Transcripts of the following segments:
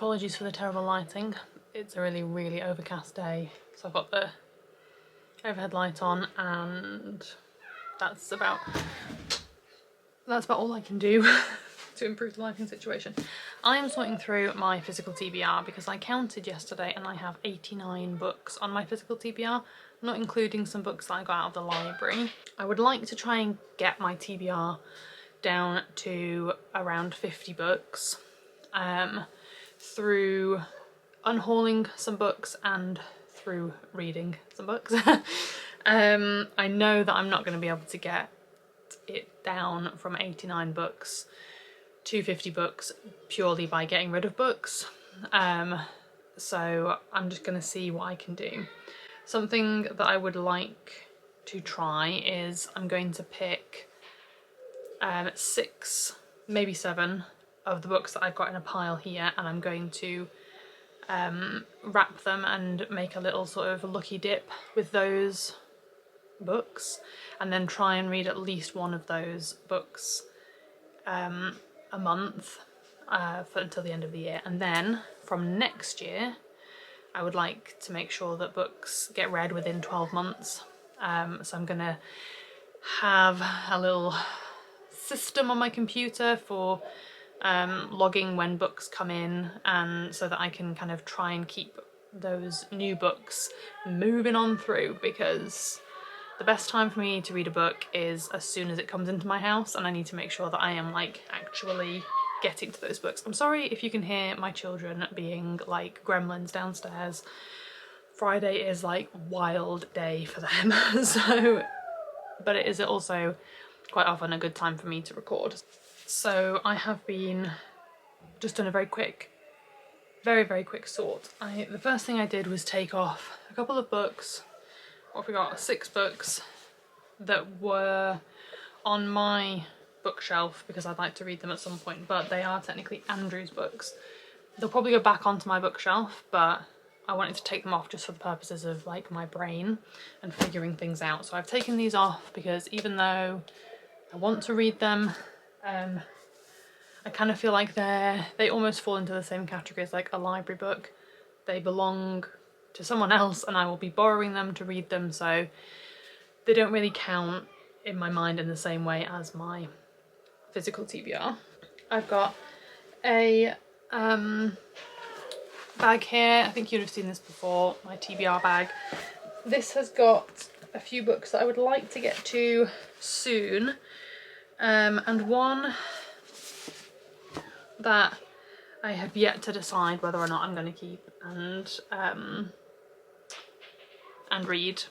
apologies for the terrible lighting. It's a really overcast day, so I've got the overhead light on, and that's about all I can do to improve the lighting situation. I am sorting through my physical TBR because I counted yesterday and I have 89 books on my physical TBR, not including some books that I got out of the library. I would like to try and get my TBR down to around 50 books through unhauling some books and through reading some books. I know that I'm not going to be able to get it down from 89 books to 50 books purely by getting rid of books, so I'm just going to see what I can do. Something that I would like to try is I'm going to pick 6, maybe 7 of the books that I've got in a pile here, and I'm going to wrap them and make a little sort of lucky dip with those books, and then try and read at least one of those books a month until the end of the year. And then from next year I would like to make sure that books get read within 12 months. So I'm gonna have a little system on my computer for logging when books come in, and so that I can kind of try and keep those new books moving on through, because the best time for me to read a book is as soon as it comes into my house, and I need to make sure that I am like actually getting to those books. I'm sorry if you can hear my children being like gremlins downstairs. Friday is like wild day for them. So, but it is also quite often a good time for me to record. So I have been just done a very quick sort. The first thing I did was take off a couple of books. What have we got? 6 books that were on my bookshelf because I'd like to read them at some point, but they are technically Andrew's books. They'll probably go back onto my bookshelf, but I wanted to take them off just for the purposes of like my brain and figuring things out. So I've taken these off because even though I want to read them, I kind of feel like they almost fall into the same category as like a library book. They belong to someone else and I will be borrowing them to read them, so they don't really count in my mind in the same way as my physical TBR. I've got a bag here. I think you'd have seen this before, my TBR bag. This has got a few books that I would like to get to soon, and one that I have yet to decide whether or not I'm going to keep and read.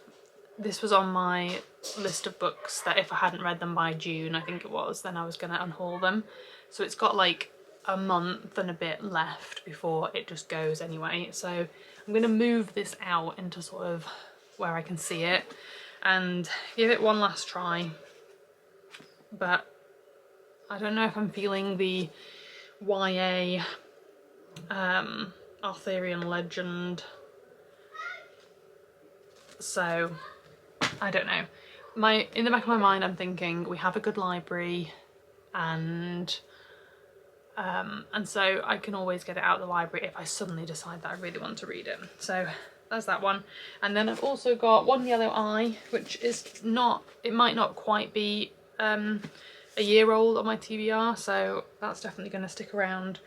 This was on my list of books that if I hadn't read them by June, I think it was, then I was going to unhaul them. So it's got like a month and a bit left before it just goes anyway. So I'm going to move this out into sort of where I can see it and give it one last try. But I don't know if I'm feeling the YA Arthurian legend, so I don't know. In the back of my mind I'm thinking we have a good library, and so I can always get it out of the library if I suddenly decide that I really want to read it. So that's that one. And then I've also got One Yellow Eye, which is not, it might not quite be a year old on my TBR, so that's definitely going to stick around,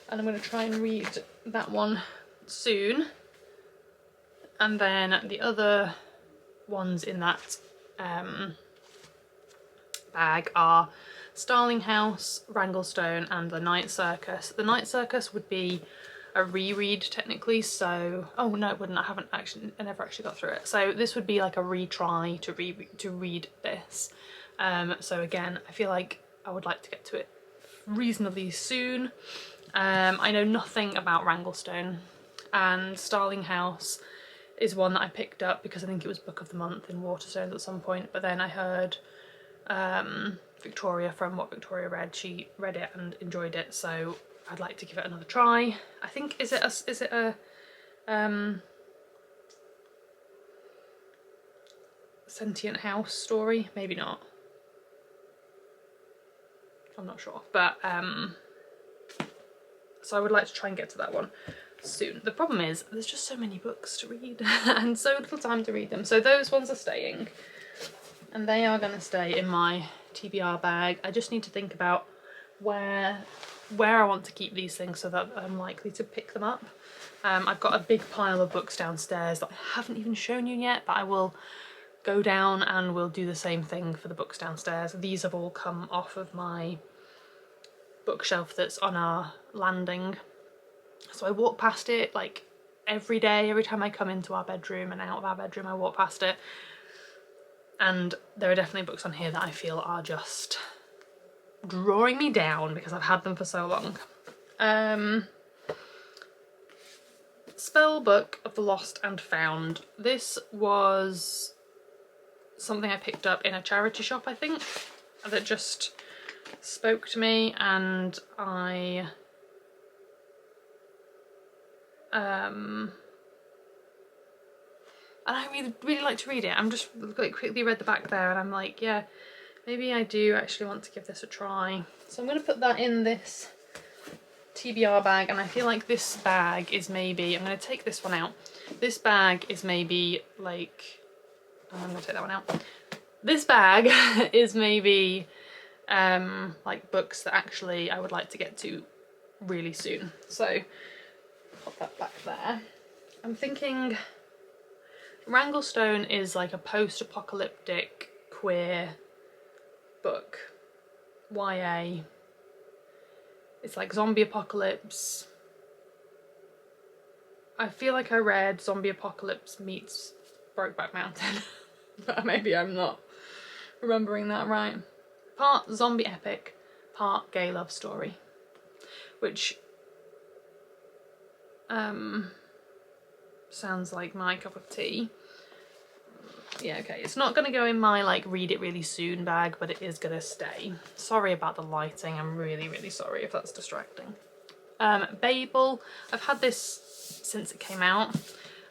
and I'm going to try and read that one soon. And then the other ones in that bag are Starling House, Wranglestone and The Night Circus. The Night Circus would be a reread technically, so oh no it wouldn't, I never actually got through it, so this would be like a retry to read this. So again, I feel like I would like to get to it reasonably soon. I know nothing about Wranglestone, and Starling House is one that I picked up because I think it was Book of the Month in Waterstones at some point, but then I heard Victoria, from what Victoria read, she read it and enjoyed it, so I'd like to give it another try. I think, is it a sentient house story? Maybe not. I'm not sure, but So I would like to try and get to that one soon. The problem is there's just so many books to read and so little time to read them. So those ones are staying, and they are going to stay in my TBR bag. I just need to think about where I want to keep these things so that I'm likely to pick them up. I've got a big pile of books downstairs that I haven't even shown you yet, but I will go down and we'll do the same thing for the books downstairs. These have all come off of my bookshelf that's on our landing. So I walk past it like every day, every time I come into our bedroom and out of our bedroom, I walk past it. And there are definitely books on here that I feel are just drawing me down because I've had them for so long. Spell Book of the Lost and Found. This was something I picked up in a charity shop, I think, that just spoke to me, and I really like to read it. I'm just like quickly read the back there and I'm like, yeah, maybe I do actually want to give this a try. So I'm going to put that in this TBR bag, and I feel like this bag is maybe, I'm going to take this one out. This bag is maybe like, I'm going to take that one out. This bag is maybe like books that actually I would like to get to really soon. So pop that back there. I'm thinking Wranglestone is like a post-apocalyptic queer book. YA. It's like zombie apocalypse. I feel like I read Zombie Apocalypse meets Brokeback Mountain, but maybe I'm not remembering that right. Part zombie epic, part gay love story, which sounds like my cup of tea. Yeah, okay, it's not gonna go in my like read it really soon bag, but it is gonna stay. Sorry about the lighting, I'm really sorry if that's distracting. Babel, I've had this since it came out.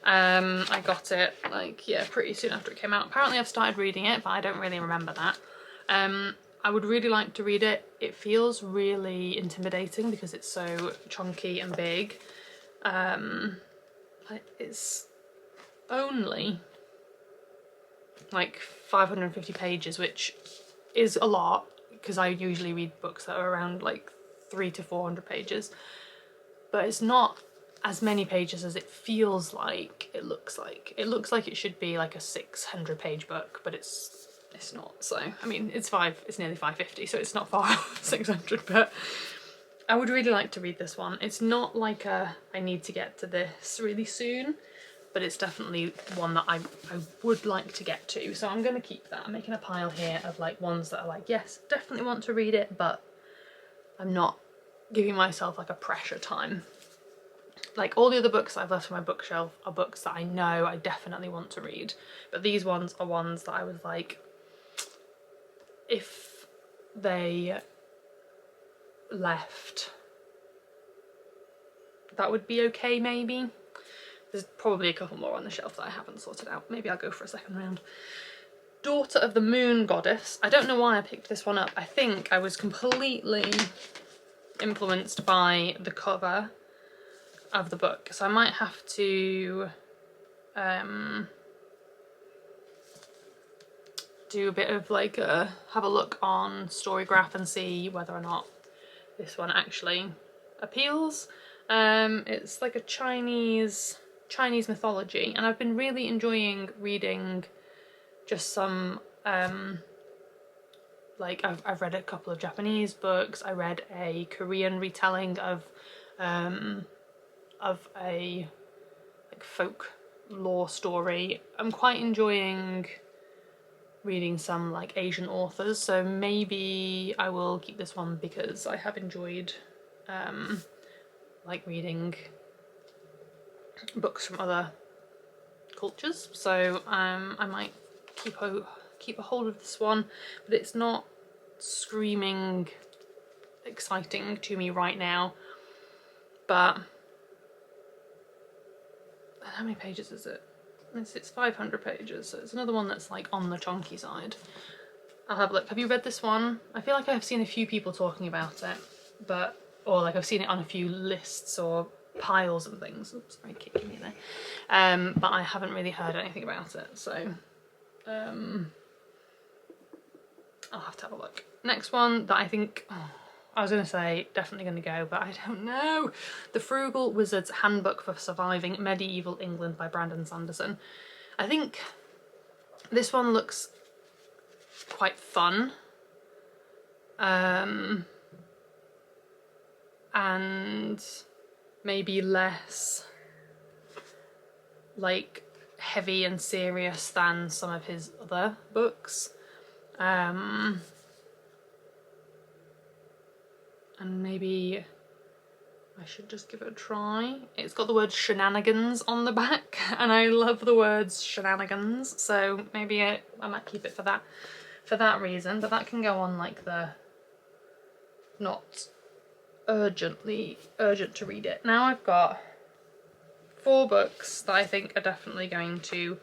I got it like, yeah, pretty soon after it came out. Apparently I've started reading it, but I don't really remember that. I would really like to read it. It feels really intimidating because it's so chunky and big. It's only like 550 pages, which is a lot because I usually read books that are around like 300 to 400 pages, but it's not as many pages as it feels like. It looks like it should be like a 600 page book, but it's not. So I mean, it's nearly 550, so it's not far off 600, but I would really like to read this one. It's not like I need to get to this really soon, but it's definitely one that I would like to get to. So I'm going to keep that. I'm making a pile here of like ones that are like, yes, definitely want to read it, but I'm not giving myself like a pressure time. Like all the other books I've left on my bookshelf are books that I know I definitely want to read. But these ones are ones that I was like, if they left, that would be okay maybe. There's probably a couple more on the shelf that I haven't sorted out. Maybe I'll go for a second round. Daughter of the Moon Goddess. I don't know why I picked this one up. I think I was completely influenced by the cover of the book. So I might have to do a bit of like have a look on Storygraph and see whether or not this one actually appeals. It's like a Chinese mythology, and I've been really enjoying reading just some like I've read a couple of Japanese books. I read a Korean retelling of a like folk lore story. I'm quite enjoying reading some like Asian authors, so maybe I will keep this one because I have enjoyed like reading books from other cultures. So I might keep a hold of this one, but it's not screaming exciting to me right now. But how many pages is it? It's 500 pages, so it's another one that's like on the chunky side. I'll have a look. Have you read this one? I feel like I've seen a few people talking about it, but or like I've seen it on a few lists or piles and things. Oops, sorry, kicking me there. But I haven't really heard anything about it, so I'll have to have a look. Next one that I think, I was going to say definitely going to go, but I don't know. The Frugal Wizard's Handbook for Surviving Medieval England by Brandon Sanderson. I think this one looks quite fun. And maybe less like heavy and serious than some of his other books. And maybe I should just give it a try. It's got the word shenanigans on the back, and I love the words shenanigans, so maybe I might keep it for that reason. But that can go on like the not urgent to read it. Now I've got 4 books that I think are definitely going to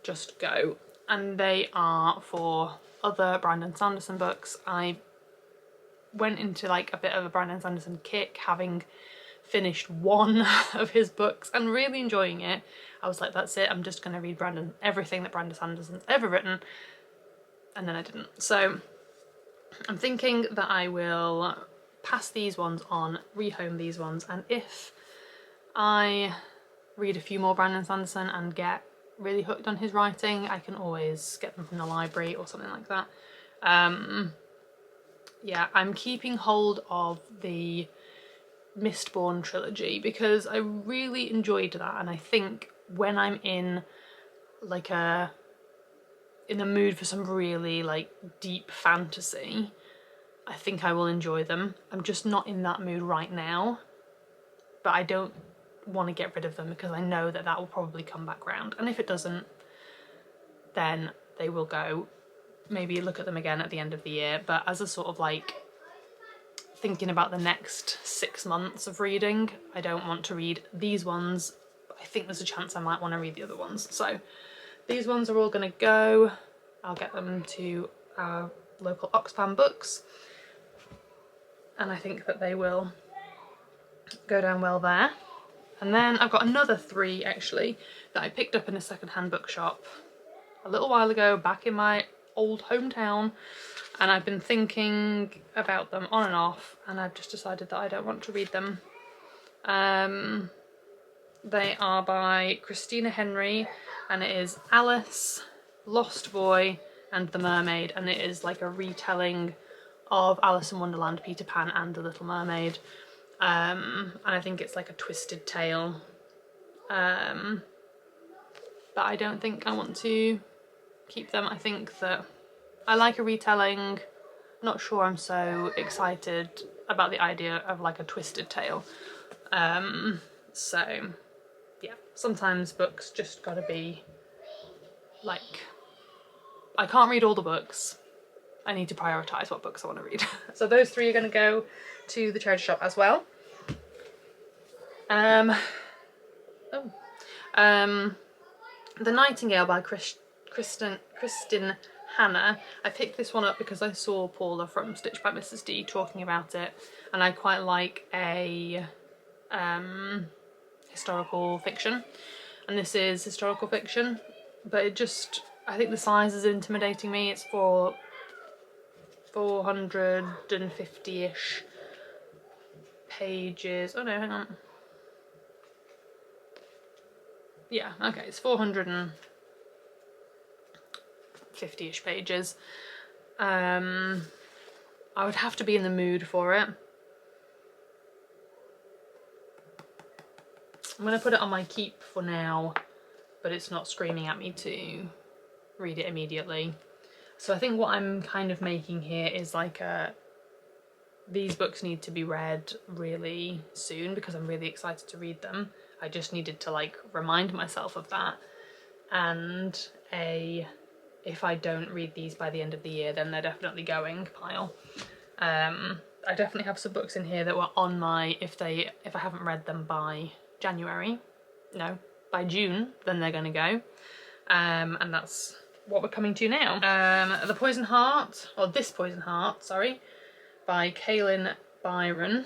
just go, and they are for other Brandon Sanderson books. I went into like a bit of a Brandon Sanderson kick, having finished one of his books and really enjoying it. I was like, that's it, I'm just going to read everything that Brandon Sanderson's ever written, and then I didn't. So I'm thinking that I will pass these ones on, rehome these ones, and if I read a few more Brandon Sanderson and get really hooked on his writing, I can always get them from the library or something like that. Yeah, I'm keeping hold of the Mistborn trilogy because I really enjoyed that, and I think when I'm in like in the mood for some really like deep fantasy, I think I will enjoy them. I'm just not in that mood right now, but I don't want to get rid of them because I know that that will probably come back round, and if it doesn't, then they will go. Maybe look at them again at the end of the year, but as a sort of like thinking about the next 6 months of reading, I don't want to read these ones, but I think there's a chance I might want to read the other ones. So these ones are all going to go. I'll get them to our local Oxfam Books, and I think that they will go down well there. And then I've got another 3 actually that I picked up in a second-hand bookshop a little while ago back in my old hometown, and I've been thinking about them on and off, and I've just decided that I don't want to read them. They are by Christina Henry, and it is Alice, Lost Boy and the Mermaid, and it is like a retelling of Alice in Wonderland, Peter Pan and the Little Mermaid. And I think it's like a twisted tale, but I don't think I want to keep them. I think that I like a retelling. Not sure I'm so excited about the idea of like a twisted tale. So yeah, sometimes books just gotta be like, I can't read all the books. I need to prioritise what books I want to read. So those 3 are going to go to the charity shop as well. The Nightingale by Kristen Hannah. I picked this one up because I saw Paula from Stitch by Mrs. D talking about it, and I quite like a historical fiction, and this is historical fiction, but it just, I think the size is intimidating me. It's for 450-ish pages. Oh no, hang on. Yeah, okay, it's 450-ish pages. I would have to be in the mood for it. I'm going to put it on my keep for now, but it's not screaming at me to read it immediately. So I think what I'm kind of making here is like these books need to be read really soon because I'm really excited to read them. I just needed to like remind myself of that, and if I don't read these by the end of the year, then they're definitely going pile. I definitely have some books in here that were on my, if I haven't read them by by June, then they're gonna go. And that's what we're coming to now. This Poison Heart, sorry, by Kaylin Byron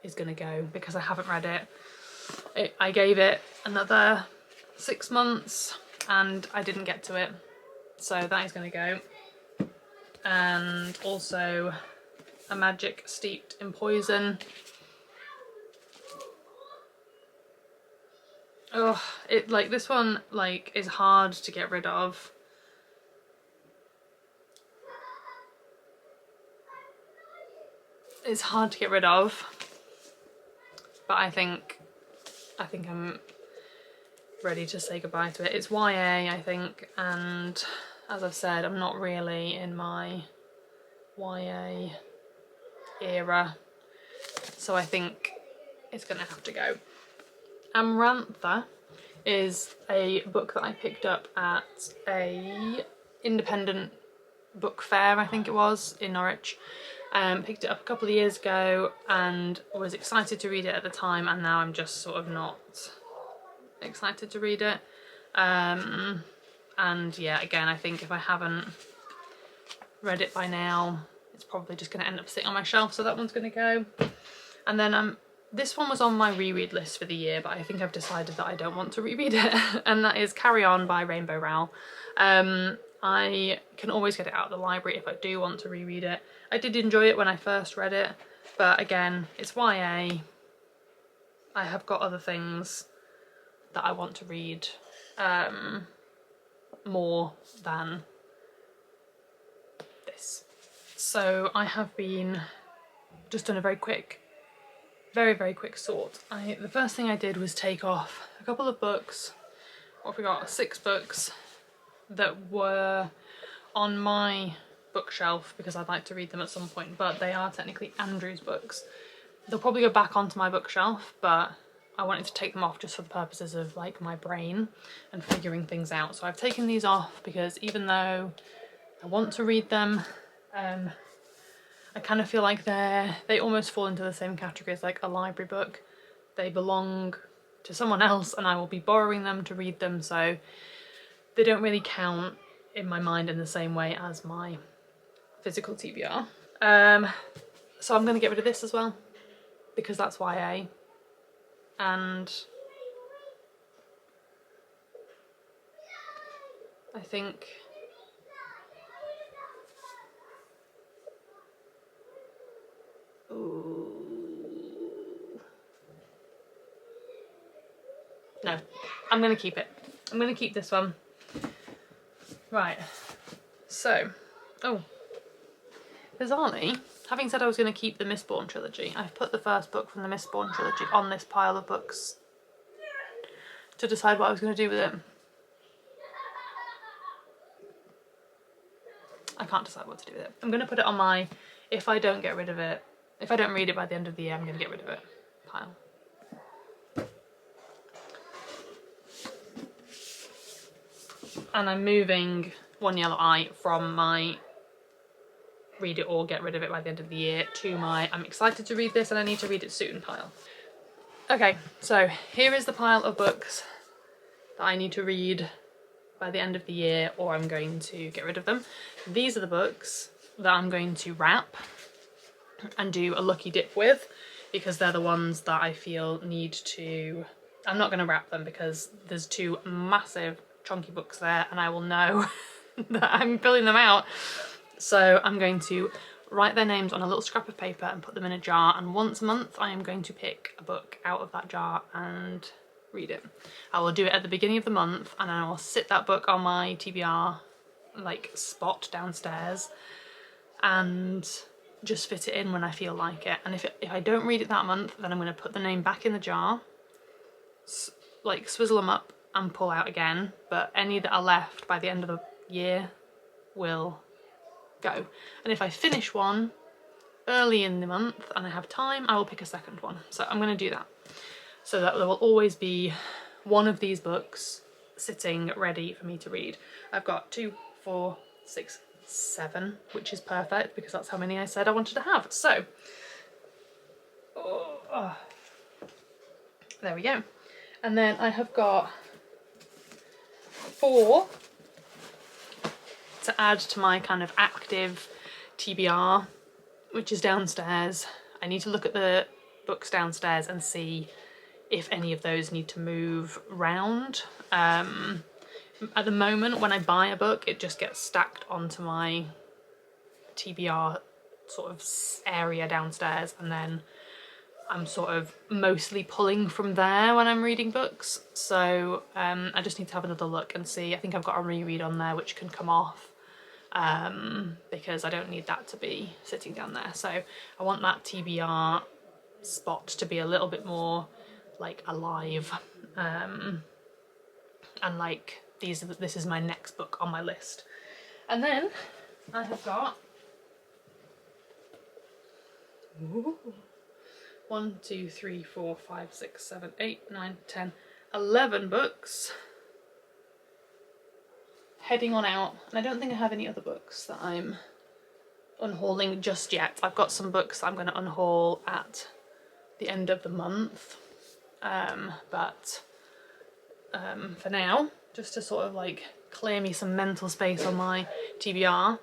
is going to go because I haven't read it. I gave it another 6 months and I didn't get to it. So that is going to go. And also A Magic Steeped in Poison. Oh, this one is hard to get rid of. It's hard to get rid of, but I think I'm ready to say goodbye to it. It's YA, I think, and as I've said, I'm not really in my YA era, so I think it's gonna have to go. Amrantha is a book that I picked up at a independent book fair, I think it was, in Norwich. Picked it up a couple of years ago and was excited to read it at the time, and now I'm just sort of not excited to read it. And yeah, again, I think if I haven't read it by now, it's probably just going to end up sitting on my shelf, so that one's going to go. And then this one was on my reread list for the year, but I think I've decided that I don't want to reread it, and that is Carry On by Rainbow Rowell. I can always get it out of the library if I do want to reread it. I did enjoy it when I first read it, but again, it's YA. I have got other things that I want to read more than this. So I have been just done a very quick sort. The first thing I did was take off a couple of books. What have we got? 6 books that were on my bookshelf because I'd like to read them at some point, but they are technically Andrew's books. They'll probably go back onto my bookshelf, but I wanted to take them off just for the purposes of my brain and figuring things out. So I've taken these off because even though I want to read them, I kind of feel like they almost fall into the same category as a library book. They belong to someone else and I will be borrowing them to read them, so they don't really count in my mind in the same way as my physical TBR. So I'm going to get rid of this as well because that's YA, and I think no, I'm going to keep it. I'm going to keep this one. Right, so, bizarrely, having said I was going to keep the Mistborn trilogy, I've put the first book from the Mistborn trilogy on this pile of books to decide what I was going to do with it. I can't decide what to do with it. I'm going to put it on my, if I don't get rid of it, if I don't read it by the end of the year, I'm going to get rid of it pile. And I'm moving One Yellow Eye from my read it or get rid of it by the end of the year to my I'm excited to read this and I need to read it soon pile. Okay, so here is the pile of books that I need to read by the end of the year or I'm going to get rid of them. These are the books that I'm going to wrap and do a lucky dip with because they're the ones that I feel need to... I'm not going to wrap them because there's 2 massive chunky books there and I will know that I'm filling them out. So I'm going to write their names on a little scrap of paper and put them in a jar, and once a month I am going to pick a book out of that jar and read it. I will do it at the beginning of the month and I will sit that book on my TBR spot downstairs and just fit it in when I feel like it. And if I don't read it that month, then I'm going to put the name back in the jar, swizzle them up and pull out again, but any that are left by the end of the year will go. And if I finish one early in the month and I have time, I will pick a second one. So I'm going to do that so that there will always be one of these books sitting ready for me to read. I've got 2, 4, 6, 7, which is perfect because that's how many I said I wanted to have. So there we go. And then I have got 4 to add to my kind of active TBR which is downstairs. I need to look at the books downstairs and see if any of those need to move round. At the moment, when I buy a book, it just gets stacked onto my TBR sort of area downstairs, and then I'm sort of mostly pulling from there when I'm reading books. So I just need to have another look and see. I think I've got a reread on there which can come off, because I don't need that to be sitting down there. So I want that TBR spot to be a little bit more like alive, and like this is my next book on my list. And then I have got 1, 2, 3, 4, 5, 6, 7, 8, 9, 10, 11 books heading on out, and I don't think I have any other books that I'm unhauling just yet. I've got some books that I'm going to unhaul at the end of the month, but for now, just to sort of like clear me some mental space on my TBR,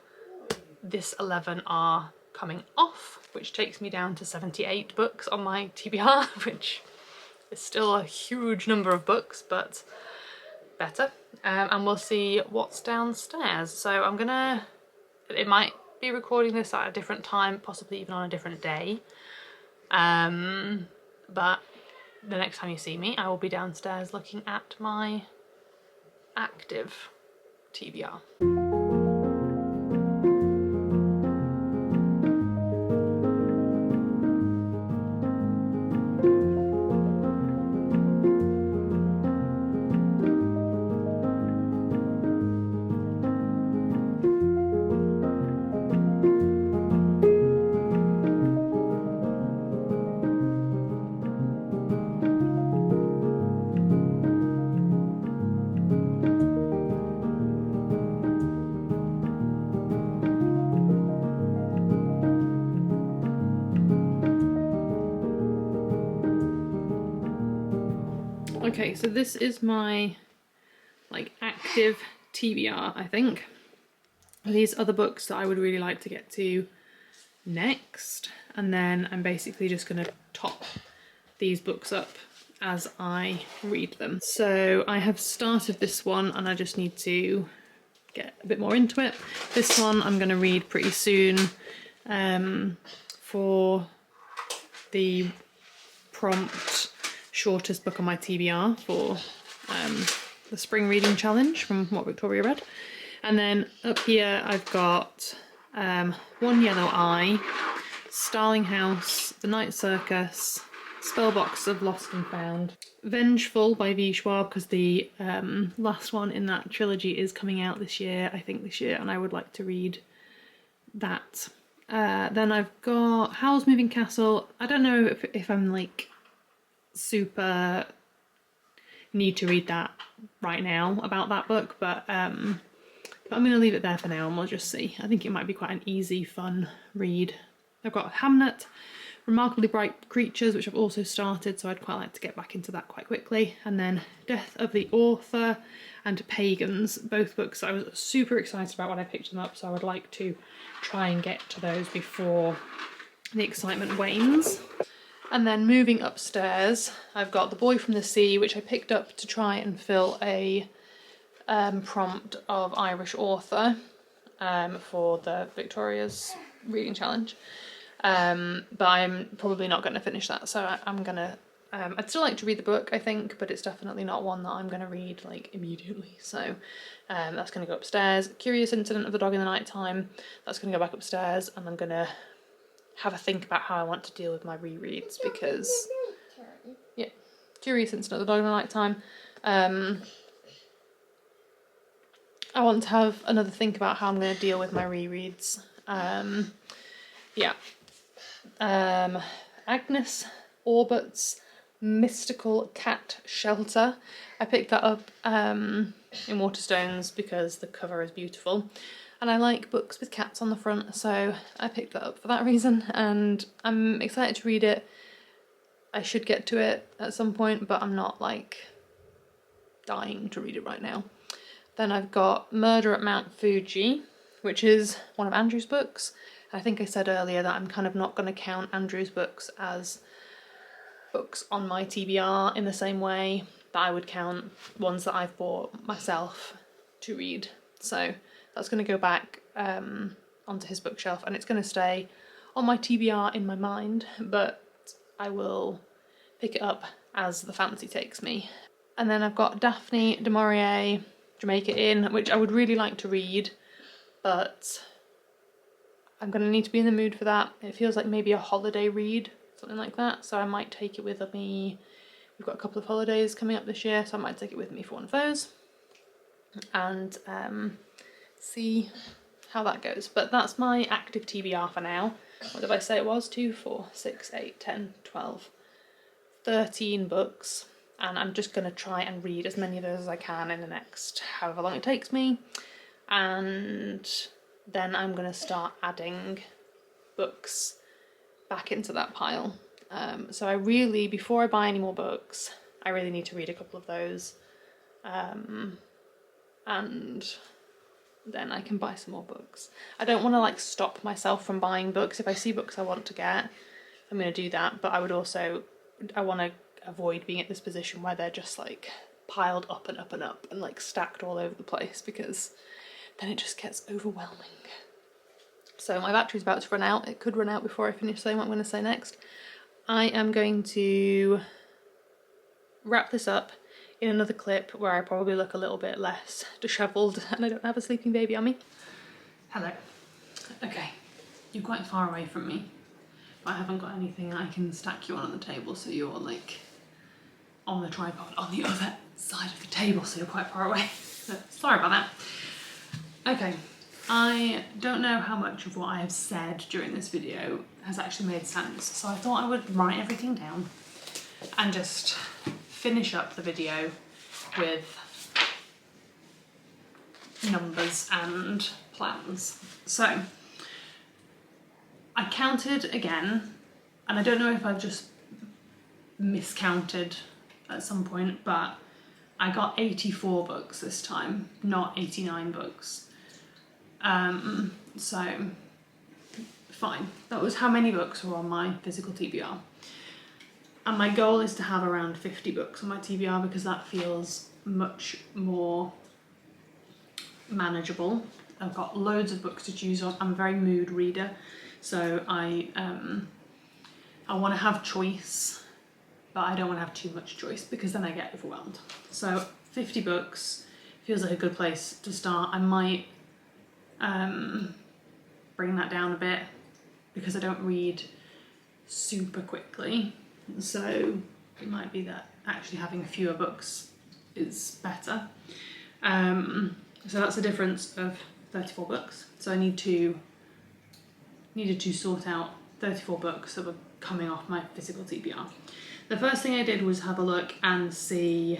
this 11 are coming off, which takes me down to 78 books on my TBR, which is still a huge number of books, but better. And we'll see what's downstairs. So it might be recording this at a different time, possibly even on a different day. But the next time you see me, I will be downstairs looking at my active TBR. Okay, so this is my like active TBR, I think. These are the books that I would really like to get to next, and then I'm basically just going to top these books up as I read them. So I have started this one and I just need to get a bit more into it. This one I'm going to read pretty soon, for the prompt shortest book on my TBR for the spring reading challenge from What Victoria Read. And then up here I've got One Yellow Eye, Starling House, The Night Circus, Spellbox of Lost and Found, Vengeful by V. Schwab, because the last one in that trilogy is coming out this year, I think this year, and I would like to read that. Then I've got Howl's Moving Castle. I don't know if I'm like super need to read that right now about that book, but I'm going to leave it there for now and we'll just see. I think it might be quite an easy, fun read. I've got Hamnet, Remarkably Bright Creatures, which I've also started, so I'd quite like to get back into that quite quickly. And then Death of the Author and Pagans, both books I was super excited about when I picked them up, so I would like to try and get to those before the excitement wanes. And then moving upstairs, I've got The Boy from the Sea, which I picked up to try and fill a prompt of Irish author for the Victoria's Reading Challenge. But I'm probably not going to finish that, so I'm going to... I'd still like to read the book, I think, but it's definitely not one that I'm going to read, like, immediately. So that's going to go upstairs. Curious Incident of the Dog in the Night Time, that's going to go back upstairs, and I'm going to have a think about how I want to deal with my rereads, because... Yeah, Curious Incident of the Dog in the Night Time. I want to have another think about how I'm going to deal with my rereads. Yeah. Agnes Orbert's Mystical Cat Shelter. I picked that up in Waterstones because the cover is beautiful. And I like books with cats on the front, so I picked that up for that reason. And I'm excited to read it. I should get to it at some point, but I'm not, like, dying to read it right now. Then I've got Murder at Mount Fuji, which is one of Andrew's books. I think I said earlier that I'm kind of not going to count Andrew's books as books on my TBR in the same way that I would count ones that I've bought myself to read. So that's going to go back onto his bookshelf, and it's going to stay on my TBR in my mind, but I will pick it up as the fancy takes me. And then I've got Daphne du Maurier, Jamaica Inn, which I would really like to read, but I'm going to need to be in the mood for that. It feels like maybe a holiday read, something like that, so I might take it with me. We've got a couple of holidays coming up this year, so I might take it with me for one of those and see how that goes. But that's my active TBR for now. What did I say it was? 2, 4, 6, 8, 10, 12, 13 books, and I'm just going to try and read as many of those as I can in the next however long it takes me, and then I'm going to start adding books back into that pile. So I really, before I buy any more books, I really need to read a couple of those, and then I can buy some more books. I don't want to like stop myself from buying books. If I see books I want to get, I'm going to do that, but I want to avoid being at this position where they're just like piled up and up and up and like stacked all over the place, because then it just gets overwhelming. So my battery's about to run out. It could run out before I finish saying what I'm going to say next. I am going to wrap this up in another clip where I probably look a little bit less dishevelled and I don't have a sleeping baby on me. Hello. Okay, you're quite far away from me, but I haven't got anything I can stack you on the table, so you're like on the tripod on the other side of the table, so you're quite far away. So, sorry about that. Okay. I don't know how much of what I have said during this video has actually made sense, so I thought I would write everything down and just finish up the video with numbers and plans. So I counted again, and I don't know if I've just miscounted at some point, but I got 84 books this time, not 89 books. So fine. That was how many books were on my physical TBR. And my goal is to have around 50 books on my TBR because that feels much more manageable. I've got loads of books to choose on. I'm a very mood reader, so I want to have choice, but I don't want to have too much choice because then I get overwhelmed. So 50 books feels like a good place to start. I might bring that down a bit because I don't read super quickly, so it might be that actually having fewer books is better. So that's a difference of 34 books. So I needed to sort out 34 books that were coming off my physical TBR. The first thing I did was have a look and see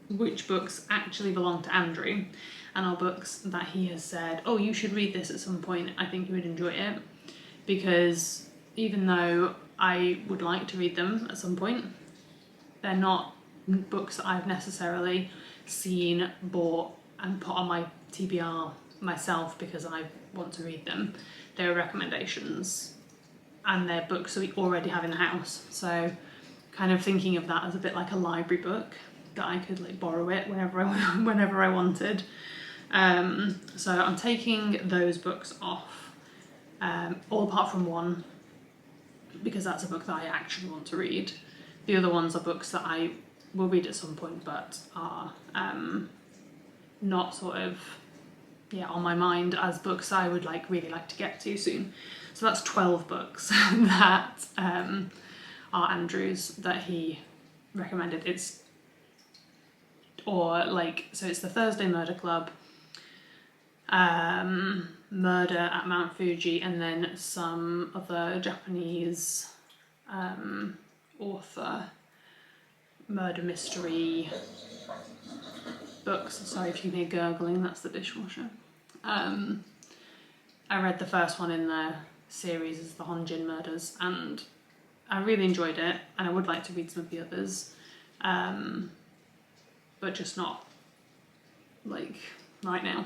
which books actually belong to Andrew and are books that he has said, oh, you should read this at some point, I think you would enjoy it. Because even though I would like to read them at some point, they're not books that I've necessarily seen, bought and put on my TBR myself because I want to read them. They're recommendations and they're books that we already have in the house. So kind of thinking of that as a bit like a library book that I could like borrow it whenever I wanted. So I'm taking those books off, all apart from one, because that's a book that I actually want to read. The other ones are books that I will read at some point but are not sort of on my mind as books I would really like to get to soon. So that's 12 books that are Andrew's that he recommended. It's the Thursday Murder Club, Murder at Mount Fuji, and then some other Japanese author murder mystery books. Sorry if you hear gurgling, that's the dishwasher. I read the first one in the series, is the Honjin Murders, and I really enjoyed it, and I would like to read some of the others, but just not right now.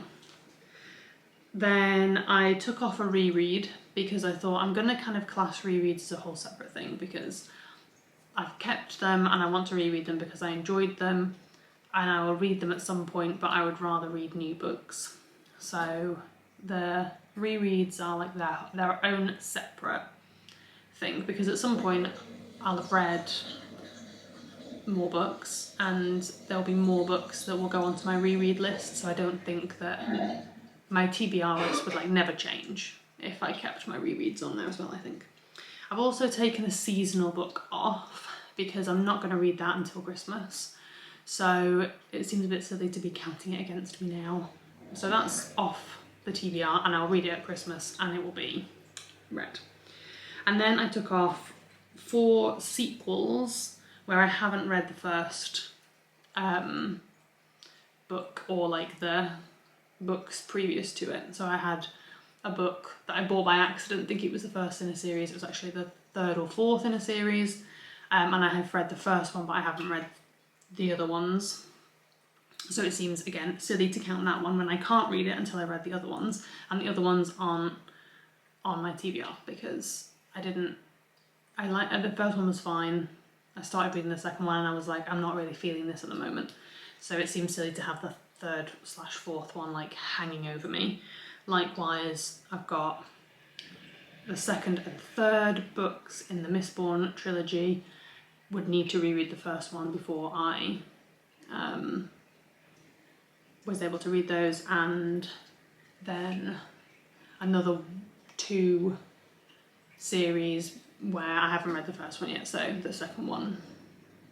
Then I took off a reread because I thought I'm going to kind of class rereads as a whole separate thing, because I've kept them and I want to reread them because I enjoyed them and I will read them at some point, but I would rather read new books. So the rereads are like their own separate thing, because at some point I'll have read more books and there'll be more books that will go onto my reread list, so I don't think that my TBR list would like never change if I kept my rereads on there as well, I think. I've also taken a seasonal book off because I'm not going to read that until Christmas, so it seems a bit silly to be counting it against me now. So that's off the TBR and I'll read it at Christmas and it will be read. And then I took off 4 sequels where I haven't read the first book or like the books previous to it. So I had a book that I bought by accident, think it was the first in a series. It was actually the 3rd or 4th in a series, and I have read the first one but I haven't read the other ones. So it seems, again, silly to count that one when I can't read it until I read the other ones, and the other ones aren't on my TBR because the first one was fine. I started reading the second one and I was like, I'm not really feeling this at the moment. So it seems silly to have the 3rd/4th one like hanging over me. Likewise, I've got the 2nd and 3rd books in the Mistborn trilogy. Would need to reread the first one before I was able to read those, and then another 2 series where I haven't read the first one yet, so the second one,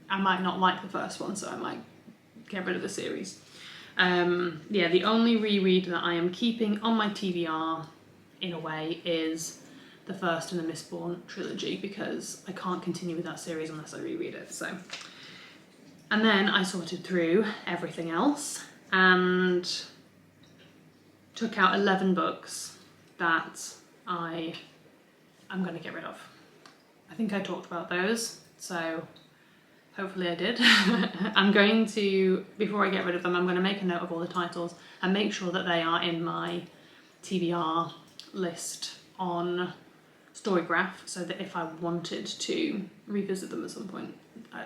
I might not like the first one, so I might get rid of the series. Yeah, the only reread that I am keeping on my TBR, in a way, is the first in the Mistborn trilogy, because I can't continue with that series unless I reread it. So, and then I sorted through everything else and took out 11 books that I'm going to get rid of. I think I talked about those, so hopefully I did. I'm going to, before I get rid of them, I'm going to make a note of all the titles and make sure that they are in my TBR list on Storygraph, so that if I wanted to revisit them at some point,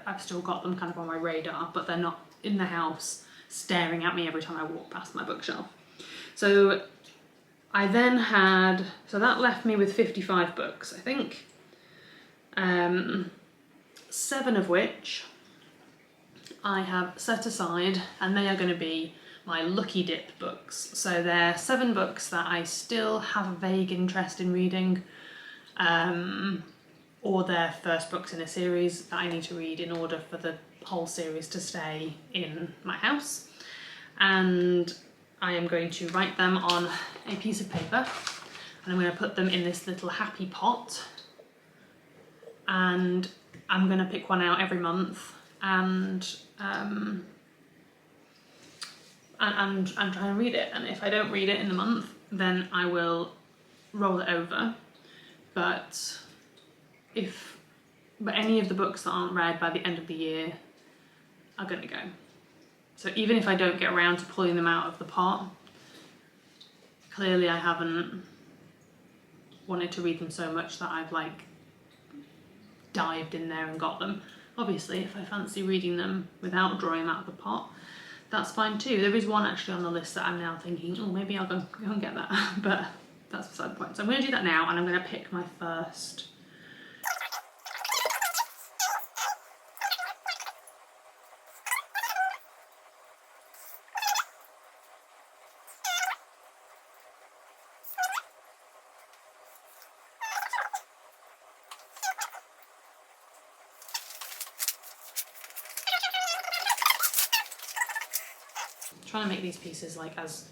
I've still got them kind of on my radar, but they're not in the house staring at me every time I walk past my bookshelf. So I then had, so that left me with 55 books, I think. 7 of which I have set aside, and they are going to be my Lucky Dip books. So they're 7 books that I still have a vague interest in reading, or they're first books in a series that I need to read in order for the whole series to stay in my house. And I am going to write them on a piece of paper, and I'm going to put them in this little happy pot, and I'm going to pick one out every month and try and read it. And if I don't read it in the month, then I will roll it over. But any of the books that aren't read by the end of the year are going to go. So even if I don't get around to pulling them out of the pot, clearly I haven't wanted to read them so much that I've like dived in there and got them. Obviously, if I fancy reading them without drawing them out of the pot, that's fine too. There is one actually on the list that I'm now thinking, oh, maybe I'll go and get that, but that's beside the point. So I'm going to do that now, and I'm going to pick my first. Trying to make these pieces like as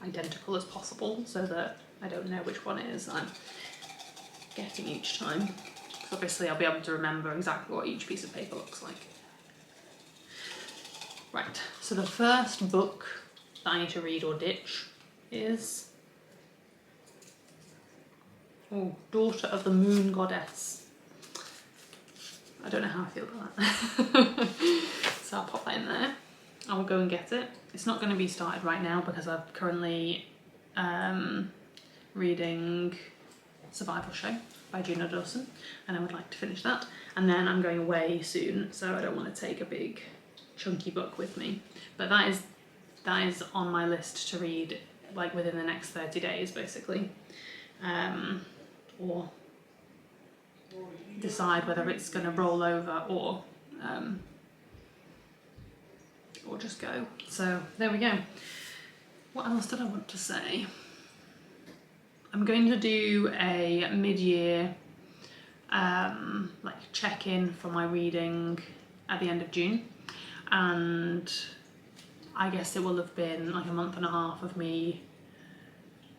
identical as possible so that I don't know which one it is I'm getting each time. Because obviously I'll be able to remember exactly what each piece of paper looks like. Right, so the first book that I need to read or ditch is Daughter of the Moon Goddess. I don't know how I feel about that. So I'll pop that in there. I will go and get it. It's not going to be started right now because I've currently reading Survival Show by Juno Dawson, and I would like to finish that. And then I'm going away soon, so I don't want to take a big chunky book with me. But that is on my list to read like within the next 30 days basically. Or decide whether it's going to roll over or just go. So there we go. What else did I want to say? I'm going to do a mid-year like check-in for my reading at the end of June, and I guess it will have been like a month and a half of me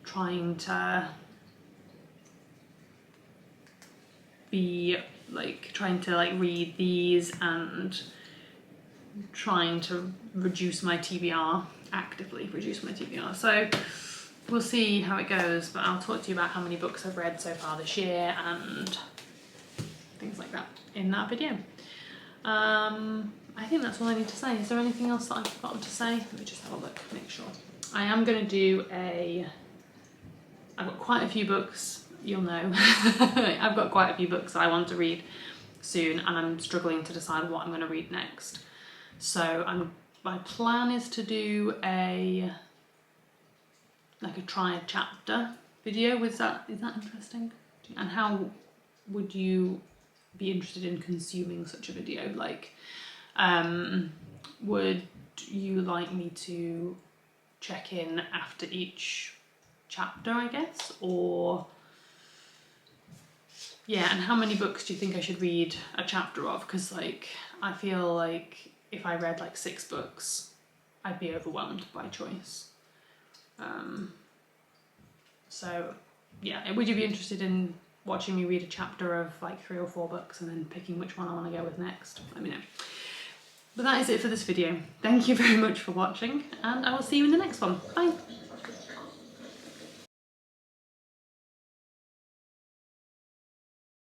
trying to read these and trying to reduce my TBR, actively reduce my TBR. So we'll see how it goes, but I'll talk to you about how many books I've read so far this year and things like that in that video. I think that's all I need to say. Is there anything else that I've forgotten to say? Let me just have a look, make sure. I am going to do I've got quite a few books, you'll know. I've got quite a few books that I want to read soon, and I'm struggling to decide what I'm going to read next. So my plan is to do a try a chapter video. Is that interesting? And how would you be interested in consuming such a video? Like, would you like me to check in after each chapter, I guess? Or yeah, and how many books do you think I should read a chapter of? Because like I feel like if I read like 6 books, I'd be overwhelmed by choice. So yeah, would you be interested in watching me read a chapter of like 3 or 4 books and then picking which one I want to go with next? Let me know. But that is it for this video. Thank you very much for watching, and I will see you in the next one. Bye!